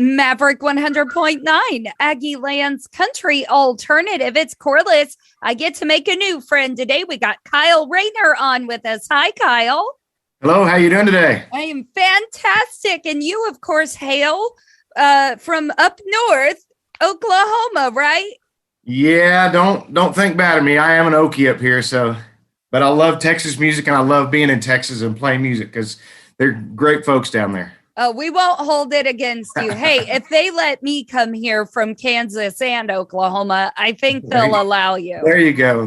Maverick 100.9, Aggie Land's country alternative. It's Corliss. I get to make a new friend today. We got Kyle Rayner on with us. Hi, Kyle. Hello, how you doing today? I am fantastic. And you, of course, hail from up north, Oklahoma, right? Yeah, don't think bad of me. I am an Okie up here, but I love Texas music and I love being in Texas and playing music because they're great folks down there. We won't hold it against you. Hey, if they let me come here from Kansas and Oklahoma, I think they'll allow you. There you go.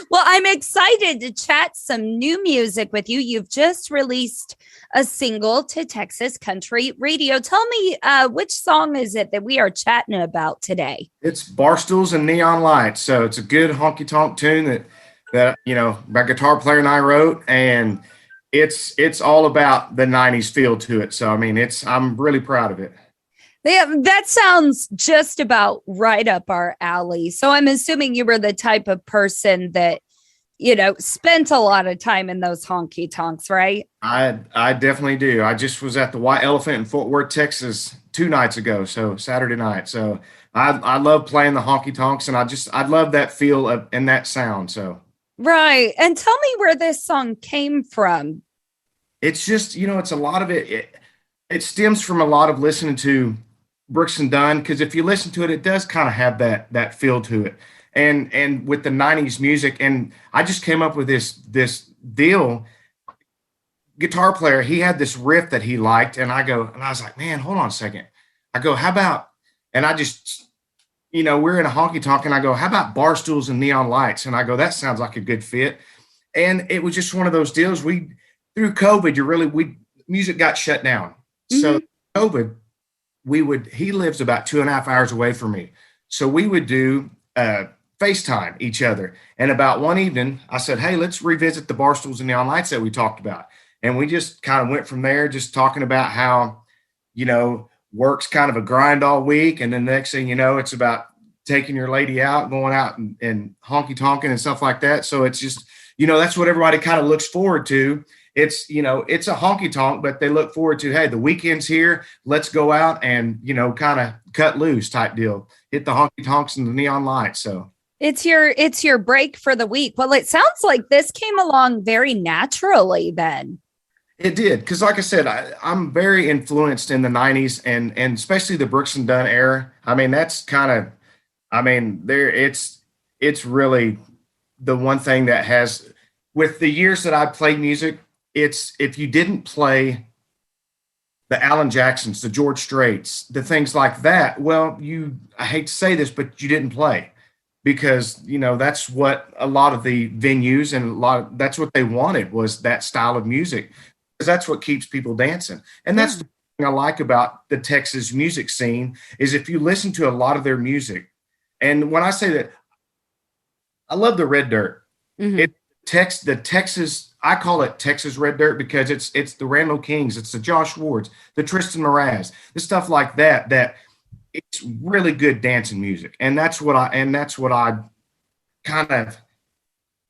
Well, I'm excited to chat some new music with you. You've just released a single to Texas Country Radio. Tell me, which song is it that we are chatting about today? It's Barstools and Neon Lights. So it's a good honky tonk tune that my guitar player and I wrote, and it's all about the 90s feel to it. So, I mean, I'm really proud of it. Yeah, that sounds just about right up our alley. So I'm assuming you were the type of person that, spent a lot of time in those honky tonks, right? I definitely do. I just was at the White Elephant in Fort Worth, Texas 2 nights ago. So Saturday night. So I love playing the honky tonks, and I love that feel and that sound. So. Right. And tell me where this song came from. It's just, it's a lot of it stems from a lot of listening to Brooks and Dunn, because if you listen to it, it does kind of have that feel to it. And with the 90s music, and I just came up with this deal. Guitar player, he had this riff that he liked, and I was like, man, hold on a second. I go, how about, and I just, we're in a honky tonk, and I go, how about Barstools and Neon Lights? And I go, that sounds like a good fit. And it was just one of those deals. Through COVID, music got shut down. Mm-hmm. So COVID, he lives about 2.5 hours away from me. So we would do FaceTime each other. And about one evening, I said, hey, let's revisit the Barstools and Neon Lights that we talked about. And we just kind of went from there, just talking about how, work's kind of a grind all week. And then next thing you know, it's about taking your lady out, going out and honky tonking and stuff like that. So it's just, that's what everybody kind of looks forward to. It's, it's a honky tonk, but they look forward to, hey, the weekend's here. Let's go out and, kind of cut loose type deal. Hit the honky tonks and the neon lights. So it's your break for the week. Well, it sounds like this came along very naturally then. It did. Because like I said, I'm very influenced in the 90s and especially the Brooks and Dunn era. I mean, that's kind of, it's really the one thing that has, with the years that I played music, it's, if you didn't play the Alan Jacksons, the George Straits, the things like that, well, I hate to say this, but you didn't play because, that's what a lot of the venues and that's what they wanted, was that style of music, because that's what keeps people dancing. And that's the thing I like about the Texas music scene, is if you listen to a lot of their music. And when I say that, I love the red dirt. Mm-hmm. The Texas, I call it Texas red dirt because it's the Randall Kings, it's the Josh Wards, the Tristan Mraz, the stuff like that it's really good dancing music. And that's what I kind of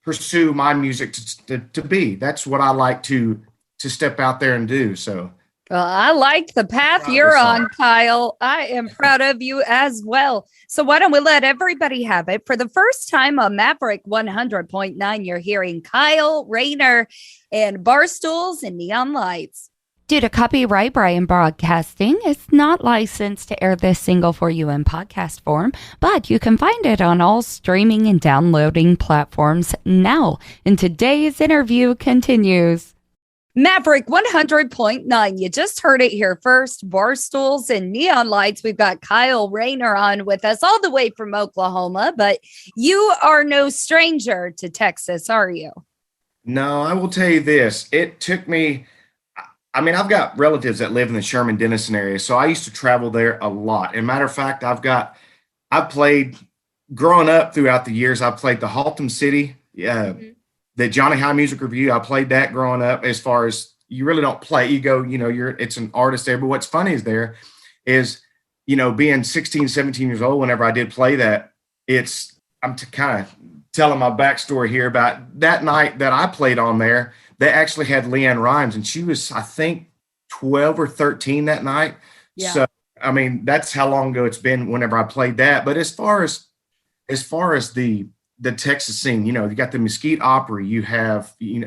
pursue my music to be. That's what I like to step out there and do. So well, I like the path you're on, Kyle. I am proud of you as well. So why don't we let everybody have it? For the first time on Maverick 100.9, you're hearing Kyle Rayner and Barstools and Neon Lights. Due to copyright, Brian Broadcasting is not licensed to air this single for you in podcast form, but you can find it on all streaming and downloading platforms now. And today's interview continues. Maverick 100.9. You just heard it here first. Barstools and Neon Lights. We've got Kyle Rayner on with us all the way from Oklahoma, but you are no stranger to Texas, are you? No, I will tell you this. It took me, I've got relatives that live in the Sherman Denison area, so I used to travel there a lot. As a matter of fact, I played, growing up throughout the years, I played the Haltom City, the Johnny High Music Review. I played that growing up. As far as, you really don't play, you go, it's an artist there. But what's funny is being 16, 17 years old, whenever I did play that, I'm kind of telling my backstory here about that night that I played on there. They actually had Leanne Rimes, and she was, I think, 12 or 13 that night. Yeah. So, I mean, that's how long ago it's been whenever I played that. But as far as the Texas scene, you got the Mesquite Opry, you have the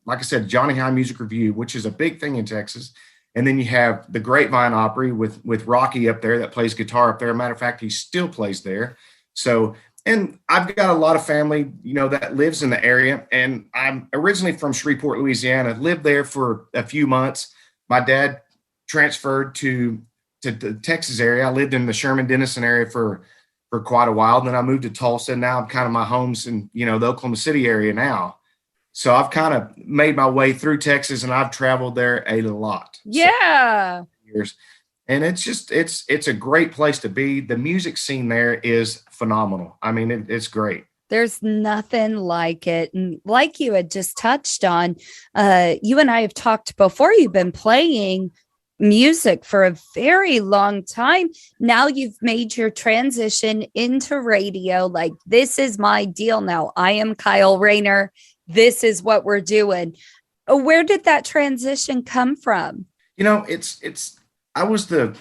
like I said, Johnny High Music Review, which is a big thing in Texas, and then you have the Grapevine Opry with Rocky up there that plays guitar up there. Matter of fact, he still plays there. So, and I've got a lot of family, that lives in the area, and I'm originally from Shreveport, Louisiana. Lived there for a few months. My dad transferred to the Texas area. I lived in the Sherman Denison area for quite a while. Then I moved to Tulsa. Now I'm kind of my home's in, the Oklahoma City area now. So I've kind of made my way through Texas, and I've traveled there a lot. Yeah. Years. And it's just, it's a great place to be. The music scene there is phenomenal. I mean, it's great. There's nothing like it. And like you had just touched on, you and I have talked before. You've been playing music for a very long time. Now you've made your transition into radio. Like, this is my deal now. I am Kyle Rayner. This is what we're doing. Where did that transition come from? I was the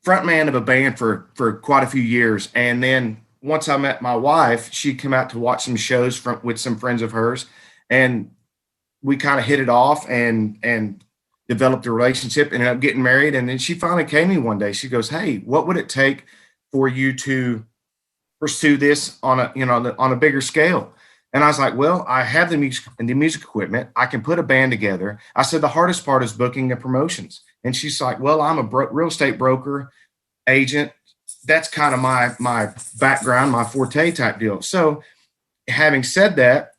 front man of a band for quite a few years. And then once I met my wife, she came out to watch some shows with some friends of hers. And we kind of hit it off and developed a relationship, ended up getting married. And then she finally came to me one day. She goes, "Hey, what would it take for you to pursue this on a bigger scale?" And I was like, "Well, I have the music equipment. I can put a band together." I said, "The hardest part is booking the promotions." And she's like, "Well, I'm a real estate broker, agent. That's kind of my background, my forte type deal." So having said that,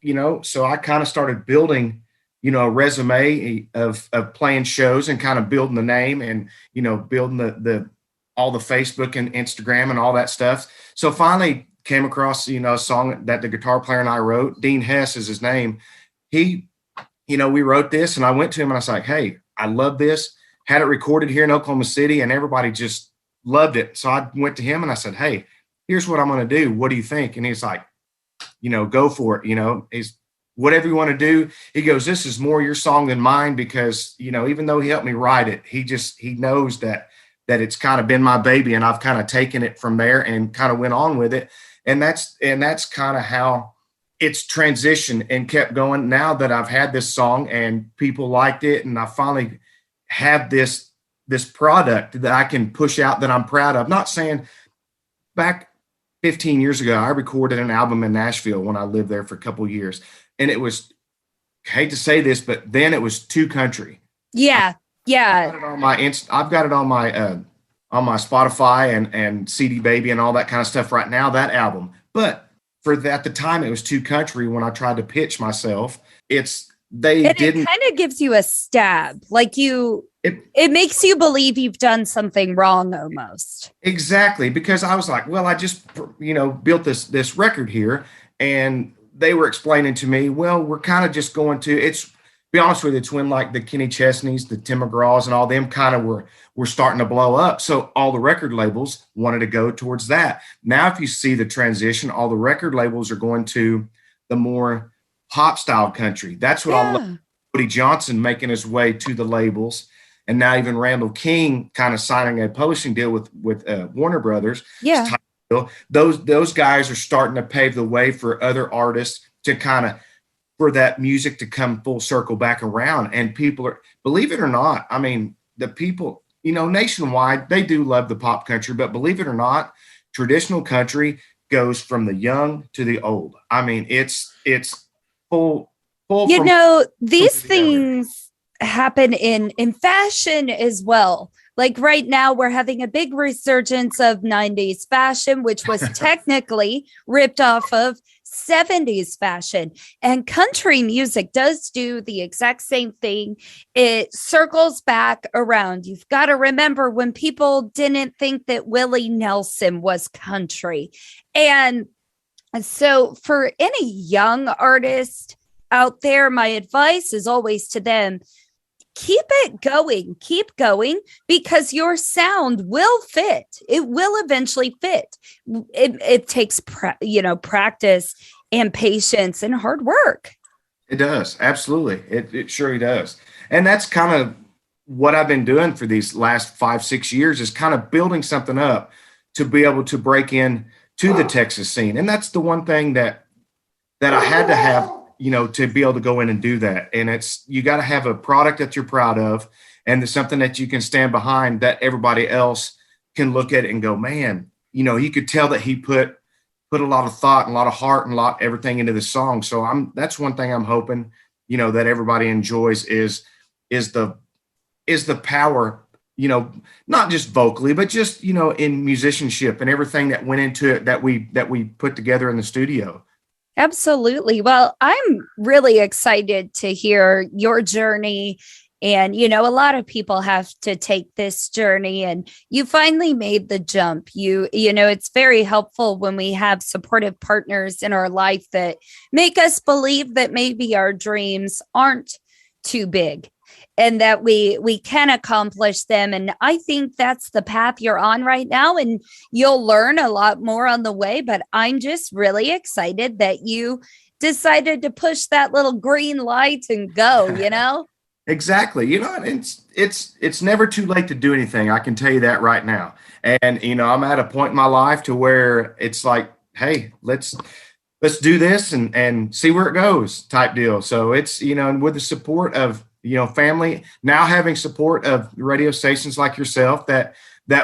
so I kind of started building, a resume of playing shows and kind of building the name and, building the all the Facebook and Instagram and all that stuff. So finally came across, a song that the guitar player and I wrote. Dean Hess is his name. We wrote this, and I went to him and I was like, "Hey, I love this." Had it recorded here in Oklahoma City, and everybody just loved it. So I went to him and I said, "Hey, here's what I'm going to do. What do you think?" And he's like, "Go for it." He's, "Whatever you want to do." He goes, "This is more your song than mine," because, even though he helped me write it, he knows that it's kind of been my baby, and I've kind of taken it from there and kind of went on with it. And that's kind of how it's transitioned and kept going. Now that I've had this song and people liked it, and I finally have this product that I can push out that I'm proud of. Not saying back 15 years ago, I recorded an album in Nashville when I lived there for a couple of years. And it was, I hate to say this, but then it was too country. Yeah. Yeah. I've got it on my Spotify and CD Baby and all that kind of stuff right now, that album. But at the time it was too country. When I tried to pitch myself, it kind of gives you a stab. Like it makes you believe you've done something wrong almost. Exactly. Because I was like, well, I just, built this record here, and they were explaining to me, well, we're kind of just going to, be honest with you, it's when like the Kenny Chesneys, the Tim McGraws and all them kind of were starting to blow up. So all the record labels wanted to go towards that. Now, if you see the transition, all the record labels are going to the more pop style country. That's what I love. Cody Johnson making his way to the labels. And now even Randall King kind of signing a publishing deal with Warner Brothers. Yeah. Those guys are starting to pave the way for other artists to for that music to come full circle back around. And people are, believe it or not, I mean, the people, nationwide, they do love the pop country, but believe it or not, traditional country goes from the young to the old. I mean, it's full. These things happen in fashion as well. Like right now, we're having a big resurgence of 90s fashion, which was technically ripped off of 70s fashion. And country music does do the exact same thing. It circles back around. You've got to remember when people didn't think that Willie Nelson was country. And so for any young artist out there, my advice is always to them, keep going, because your sound will fit. It will eventually fit. It takes, practice and patience and hard work. It does. Absolutely. It surely does. And that's kind of what I've been doing for these last 5, 6 years is kind of building something up to be able to break in to the Texas scene. And that's the one thing that I had to have, to be able to go in and do that. And you got to have a product that you're proud of, and it's something that you can stand behind that everybody else can look at it and go, man, you could tell that he put a lot of thought and a lot of heart and everything into the song. So that's one thing I'm hoping, that everybody enjoys is the power, not just vocally, but just, in musicianship and everything that went into it that we put together in the studio. Absolutely. Well, I'm really excited to hear your journey. And, a lot of people have to take this journey, and you finally made the jump. It's very helpful when we have supportive partners in our life that make us believe that maybe our dreams aren't too big and that we can accomplish them. And I think that's the path you're on right now. And you'll learn a lot more on the way. But I'm just really excited that you decided to push that little green light and go, Exactly. It's never too late to do anything. I can tell you that right now. And, I'm at a point in my life to where it's like, hey, let's do this and see where it goes type deal. So it's, and with the support of, family, now having support of radio stations like yourself that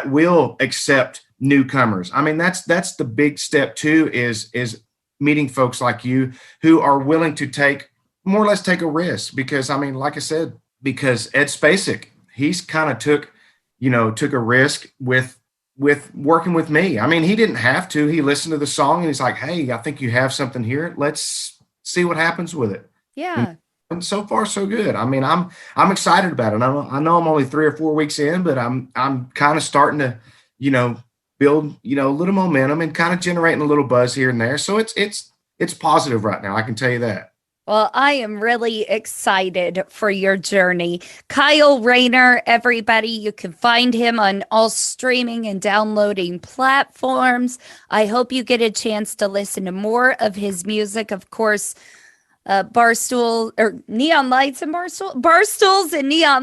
will accept newcomers. I mean, that's the big step too, is meeting folks like you who are willing to more or less take a risk, because like I said, because Ed Spacek, he's kind of took a risk with working with me. He didn't have to. He listened to the song and he's like, hey, I think you have something here. Let's see what happens with it. Yeah. And so far, so good. I'm excited about it. I know I'm only 3 or 4 weeks in, but I'm kind of starting to, build, a little momentum and kind of generating a little buzz here and there. So it's positive right now. I can tell you that. Well, I am really excited for your journey. Kyle Rayner, everybody, you can find him on all streaming and downloading platforms. I hope you get a chance to listen to more of his music. Of course, Barstools and Neon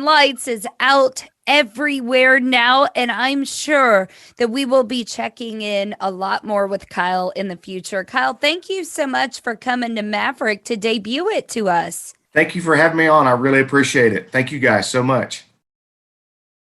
Lights is out everywhere now, and I'm sure that we will be checking in a lot more with Kyle in the future. Kyle, thank you so much for coming to Maverick to debut it to us. Thank you for having me on. I really appreciate it. Thank you guys so much.